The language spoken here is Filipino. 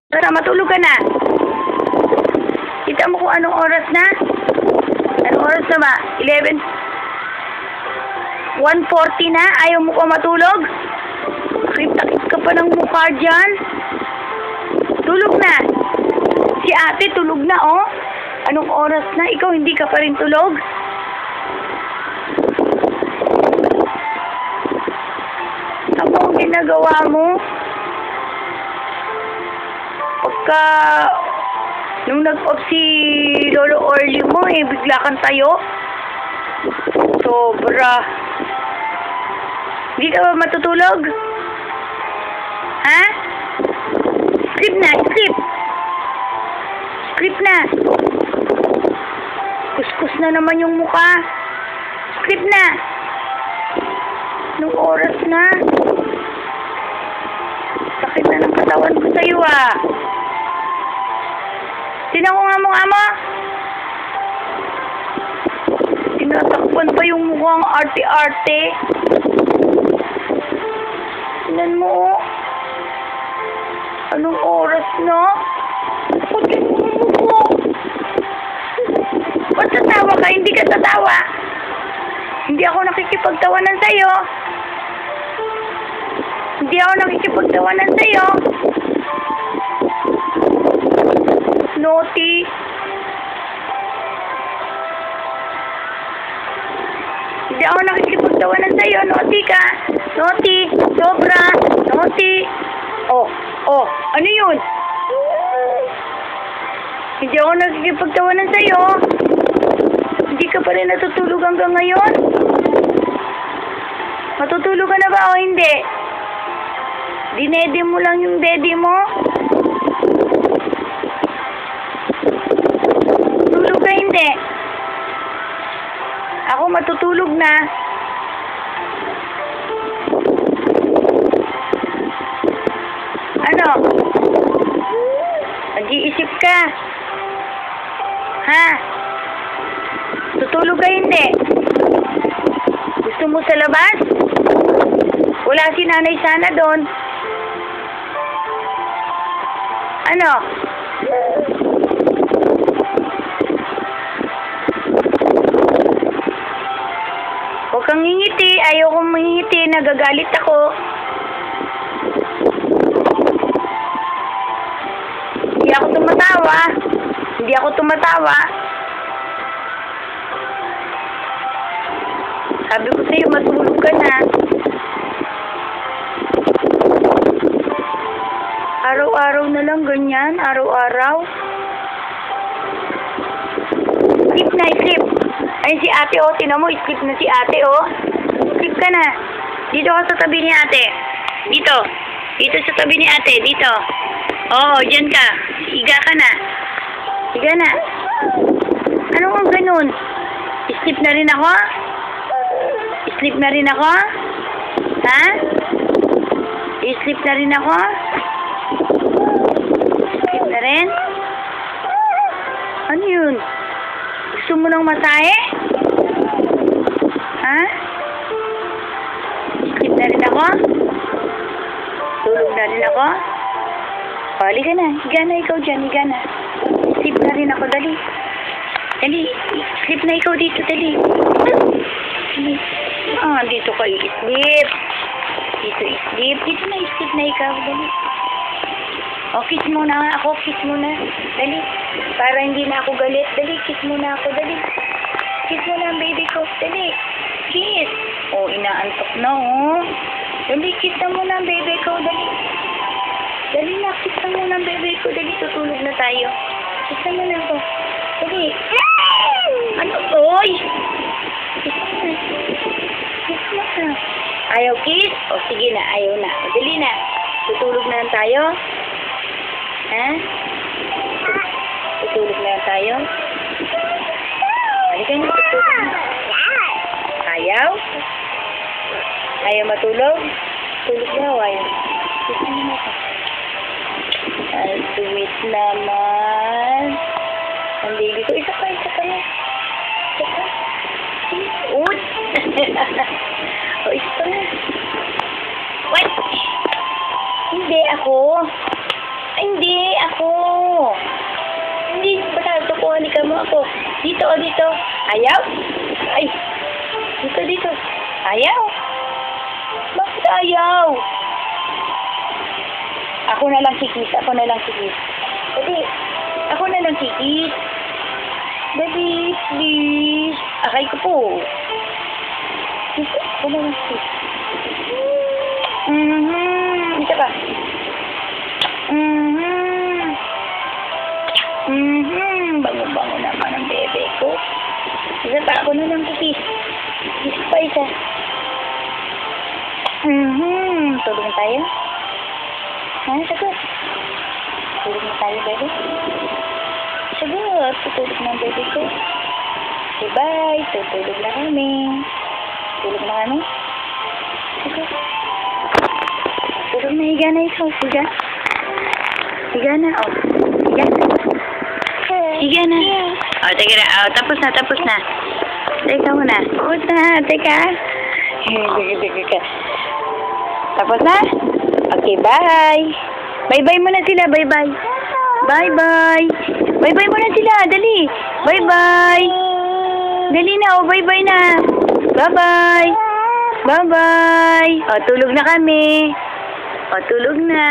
Tara, matulog ka na. Kita mo kung anong oras na? Anong oras na ba? 1:40 na? Ayaw mo pa matulog? Takip-takip ka pa ng mukha dyan. Tulog na. Si ate tulog na, oh. Anong oras na? Ikaw hindi ka pa rin tulog? Ano ang ginagawa mo? Pagka nung nag-off si Lolo Orly mo, bigla kang tayo. Sobra. Hindi ka ba matutulog? Ha? Sleep na, sleep. Sleep na. Kuskus na naman yung mukha. Sleep na. Anong oras na? Sakit na ng katawan ko sa'yo, ah. Tinan ko nga mukha mo. Tinatakpan pa yung mukhang arte-arte. Tinan mo, oh. Anong oras na? Putin mo yung mukha. Ba't tatawa ka? Hindi ka tatawa. Hindi ako nakikipagtawanan sa'yo. Hindi ako nakikipagtawanan sa'yo. Naughty. Hindi ako nakikipagtawanan sa'yo. Naughty ka. Naughty. Sobra. Naughty. Oh. Oh. Ano yun? Hindi ako nakikipagtawanan sa'yo. Hindi ka pa rin natutulog hanggang ngayon? Matutulog ka na ba o hindi? Dinede mo lang yung daddy mo? Tulog ka hindi? Ako matutulog na. Ano? Nag-iisip ka? Ha? Tutulog ka hindi? Gusto mo sa labas? Wala si nanay sana doon. Ano? Huwag kang ngingiti. Ayaw kong mangingiti. Nagagalit ako. Hindi ako tumatawa. Hindi ako tumatawa. Sabi ko sa'yo, matulog ka na. Araw-araw na lang ganyan. Araw-araw. Sleep na, sleep. Ayun si ate, oh. Tinan mo, sleep na si ate, oh. Sleep ka na. Dito ka sa tabi ni ate. Dito. Dito sa tabi ni ate. Dito. Oo, dyan ka. Higa ka na. Higa na. Ano kang ganun? Sleep na rin ako? Sleep na rin ako? Ha? Sleep na rin ako? Sleep na rin? Ano yun? Gusto mo ng masahe? Ha? Sleep na rin ako? Tulog na rin ako? Hali ka na. Higa na ikaw dyan. Higa na. Sleep na rin ako. Dali. Dali. Sleep na ikaw dito. Dali. Dali. Ah, dito ka i-sleep. Dito i-sleep. Dito na i-sleep na ikaw. Dali. O, kiss muna ako. Kiss muna. Dali. Para hindi na ako galit. Dali. Kiss muna ako. Dali. Kiss muna ang baby ko. Dali. Kiss. O, inaantok na, oh. Dali. Kiss na muna ang baby ko. Dali. Dali na. Kiss na muna ang baby ko. Dali. Tutulog na tayo. Kiss na muna ako. Dali. Ano? Oy! Kiss na. Kiss na. Ayaw kiss? O, sige na. Ayaw na. O, dali na. Tutulog na lang tayo. Ha? Tutulog na lang tayo. Halika na. Tutulog na. Ayaw? Ayaw matulog? Tulog na o ayaw? Kiss na naman ako. Ay, sweet naman. Ang baby ko. Isa pa na. Isa pa. Uy! O, isa pa na. What? Hindi ako. Hindi. mo ako. Dito, o dito. Ayaw? Ay. Dito, dito. Ayaw? Bakit ayaw? Ako na lang kikis. Ako na lang kikis. Dali. Ako na lang kikis. Dali, please. Akay ko po. Dito, ako na lang kikis. Isa pa. Bango-bango naman ang bebe ko. Isa pa, ako na lang kikis. Isa pa, isa. Tulog na tayo? Ha, sagot. Tulog na tayo, bebe? Sagot, tutulog na ang bebe ko. Okay, bye. Tutulog na kami. Tulog na kami? Sagot. Tulog na, higa na ikaw. Higa. Higa na, oh. Higa. Higa na. Oh, teka na. Oh, tapos na, tapos na. Teka muna. Tapos na, teka. Teka. Tapos na? Okay, bye. Bye-bye muna sila, bye-bye. Bye-bye. Bye-bye muna sila, dali. Bye-bye. Dali na, oh, bye-bye na. Bye-bye. Bye-bye. Oh, tulog na kami. O, tulog na.